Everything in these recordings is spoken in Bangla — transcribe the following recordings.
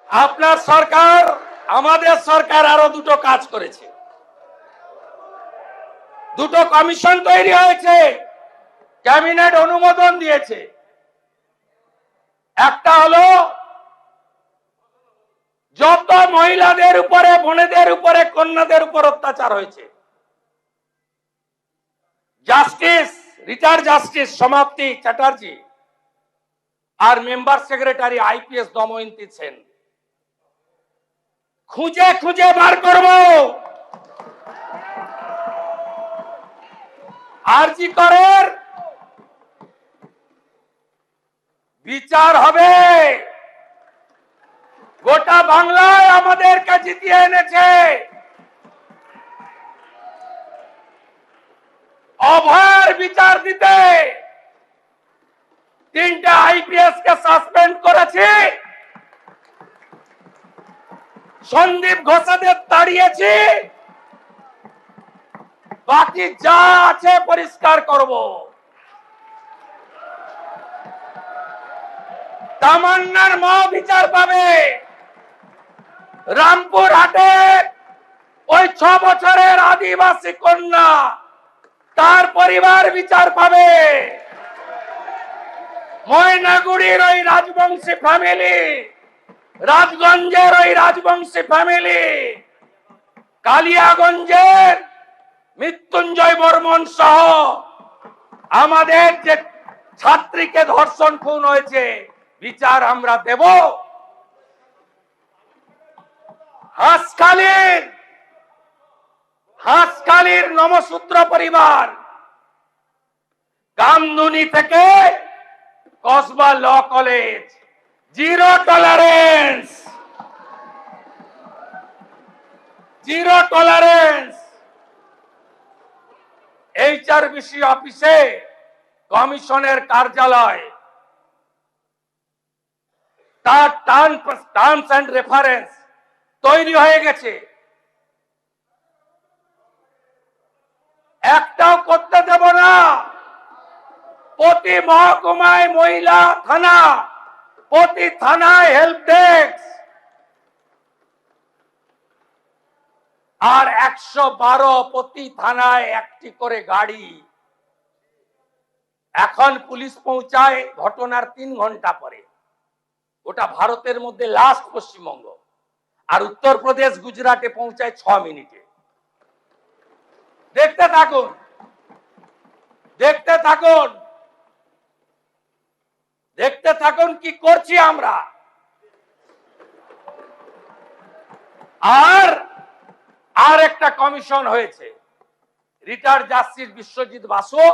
আপনার সরকার আমাদের সরকার আরো দুটো কাজ করেছে। দুটো কমিশন তৈরি হয়েছে, ক্যাবিনেট অনুমোদন দিয়েছে। একটা হলো যত মহিলাদের উপরে, বোনেদের উপরে, কন্যাদের উপর অত্যাচার হয়েছে, justice retired justice Samapti Chatterjee আর member secretary IPS Damayanti Sen, খুঁজে খুঁজে বার করব। আরজি করের বিচার হবে। গোটা বাংলায় আমাদেরকে জিতিয়ে এনেছে। অভয়ের বিচার দিতে তিনটা আইপিএস কে সাসপেন্ড করেছি, সন্দীপ ঘোষাদের তাড়িয়েছি, বাকি যা আছে পরিষ্কার করব। তামান্নার মা বিচার পাবে। রামপুর হাটে ওই 6 বছরের আদিবাসী কন্যা, তার পরিবার বিচার পাবে। ময়নাগুড়ির ওই রাজবংশী ফ্যামিলি, রাজগঞ্জের ওই রাজবংশী ফ্যামিলি, কালিয়াগঞ্জের মৃত্যুঞ্জয় বর্মন সহ আমাদের যে ছাত্রীকে ধর্ষণ খুন হয়েছে, বিচার আমরা দেব। হাঁসখালির নমসূত্র পরিবার, কামদুনি থেকে Kasba law college, zero tolerance, zero tolerance. HRBC অফিসে কমিশনের কার্যালয়, তার টার্মস এন্ড রেফারেন্স তৈরি হয়ে গেছে। একটাও করতে দেব না। প্রতি মহকুমায় মহিলা থানা, প্রতি থানায় হেল্প ডেস্ক, আর 112 প্রতি থানায় একটি করে গাড়ি। এখন পুলিশ পৌঁছায় ঘটনার 3 ঘন্টা পরে। ওটা ভারতের মধ্যে লাস্ট পশ্চিমবঙ্গ, আর উত্তরপ্রদেশ গুজরাটে পৌঁছায় 6 মিনিটে। দেখতে থাকুন, দেখতে থাকুন, দেখতে থাকুন কি করছি আমরা। আর একটা কমিশন হয়েছে, রিটায়ার্ড জাস্টিস বিশ্বজিৎ বাসু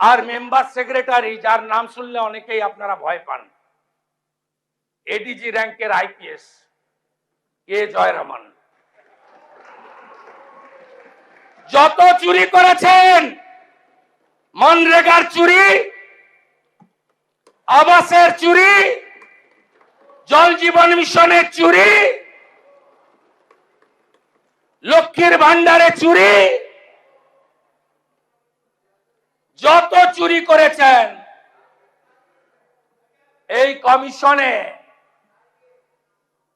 আর মেম্বার সেক্রেটারি, যার নাম শুনলে অনেকেই আপনারা ভয় পান, এডিজি র্যাঙ্কের আইপিএস কে জয়রমন। যত চুরি করেছেন, মনরেগার চুরি, আবাসের চুরি, জল জীবন মিশনের চুরি, লক্ষ্মীর ভান্ডারে চুরি, যত চুরি করেছেন এই কমিশনে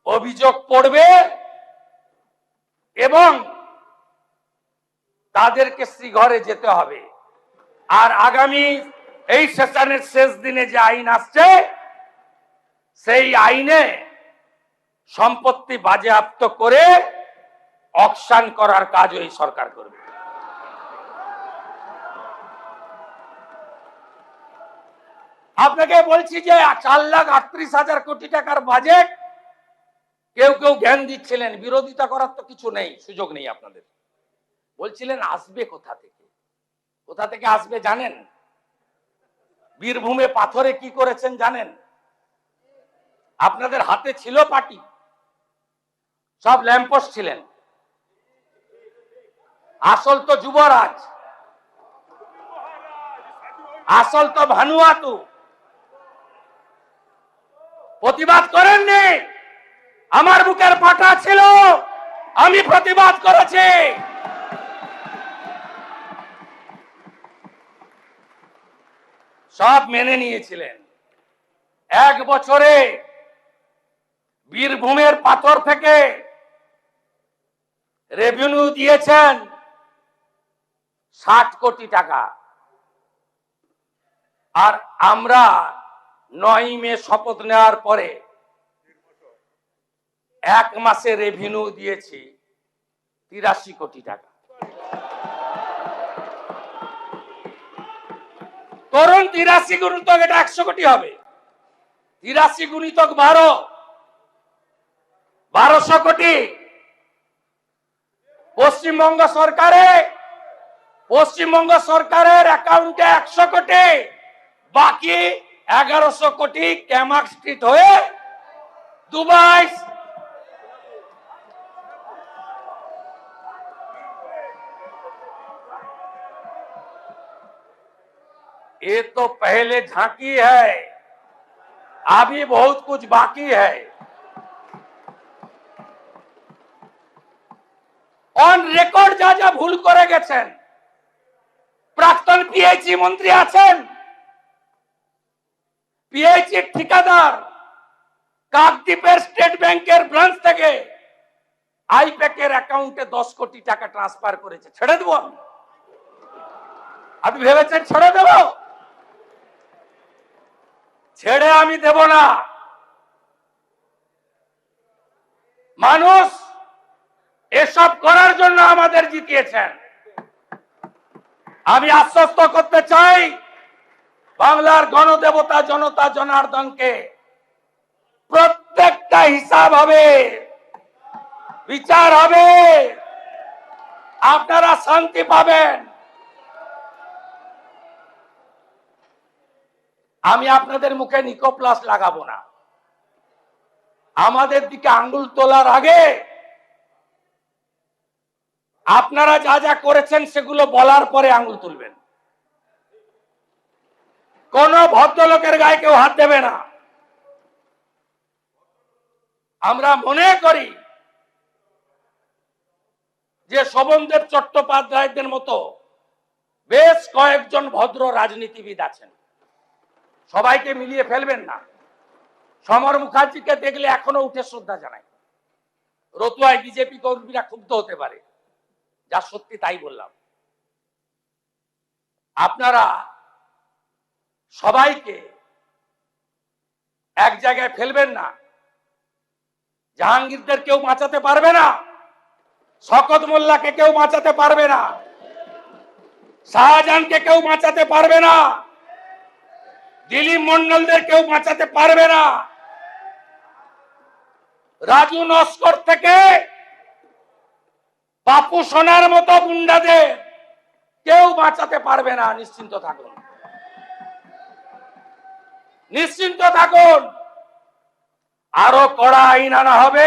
অভিযোগ পড়বে এবং তাদেরকে শ্রীঘরে যেতে হবে। আর আগামী এই সেশনের শেষ দিনে যে আইন আসছে, সেই আইনে সম্পত্তি বাজেয়াপ্ত করে অকশন করার কাজ এই সরকার করবে। আপনাকে বলছি যে 4,38,000 কোটি টাকার বাজেট, কেউ কেউ জ্ঞান দিচ্ছিলেন, বিরোধিতা করার তো কিছু নেই, সুযোগ নেই আপনাদের। বলছিলেন আসবে কোথা থেকে, কোথা থেকে আসবে জানেন? বীরভূমে পাথরে কি করেছেন জানেন? আপনাদের হাতে ছিল পার্টি, সব ল্যাম্পোস্ট ছিলেন। আসল তো যুবরাজ, আসল তো ভানুয়াতু। প্রতিবাদ করেননি? আমার বুকের পাটা ছিল, আমি প্রতিবাদ করেছি। সব মেনে নিয়েছিলেন। 1 বছরে বীরভূমের পাথর থেকে রেভিনিউ দিয়েছেন 60 কোটি টাকা। আর আমরা 9 মে শপথ নেওয়ার পরে 1 মাসে রেভিনিউ দিয়েছি 83 কোটি টাকা। তরুণ 83 গুণিতক এটা 100 কোটি হবে। 83 গুণিতক 1200 কোটি। পশ্চিমবঙ্গ সরকারের অ্যাকাউন্টে 100 কোটি, বাকি 1100 কোটি ক্যামাক স্ট্রিট হয়ে দুবাই। ये तो पहले झांकी है, अभी बहुत कुछ बाकी है। অন রেকর্ড যা যা ভুল করে গেছেন, প্রাক্তন পিএইচই মন্ত্রী আছেন, পিএইচই ঠিকাদার কাকদ্বীপের স্টেট ব্যাংকের ব্রাঞ্চ থেকে আইপ্যাকের অ্যাকাউন্টে 10 কোটি টাকা ট্রান্সফার করেছে। ছেড়ে দেব? আপনি ভেবেছেন ছেড়ে দেব? ছেড়ে আমি দেব না। মানুষ এসব করার জন্য আমাদের জিতিয়েছেন। আমি আশ্বস্ত করতে চাই বাংলার গণদেবতা জনতা জনার্দনকে, প্রত্যেকটা হিসাব হবে, বিচার হবে, আপনারা শান্তি পাবেন। আমি আপনাদের মুখে নিকোপ্লাস লাগাবো না। আমাদের দিকে আঙ্গুল তোলার আগে আপনারা যা যা করেছেন সেগুলো বলার পরে আঙ্গুল তুলবেন। কোন ভদ্রলোকের গায়ে কেউ হাত দেবে না। আমরা মনে করি যে শোভনদেব চট্টোপাধ্যায়দের মতো বেশ কয়েকজন ভদ্র রাজনীতিবিদ আছেন, সবাইকে মিলিয়ে ফেলবেন না। সমর মুখার্জিকে দেখলে এখনো উঠে শ্রদ্ধা জানাই। রতুয়ায় বিজেপি কর্মীরা ক্ষুব্ধ হতে পারে, যা সত্যি তাই বললাম। আপনারা সবাইকে এক জায়গায় ফেলবেন না। জাহাঙ্গীরদের কেউ বাঁচাতে পারবে না, শকত মোল্লাকে কেউ বাঁচাতে পারবে না, শাহজাহানকে কেউ বাঁচাতে পারবে না, দিলীপ মন্ডলদের কেউ বাঁচাতে পারবে না, রাজু নস্কর থেকে বাপু সোনার মতো গুন্ডাদের কেউ বাঁচাতে পারবে না। নিশ্চিন্ত থাকুন, নিশ্চিন্ত থাকুন। আরো কড়া আইন আনা হবে।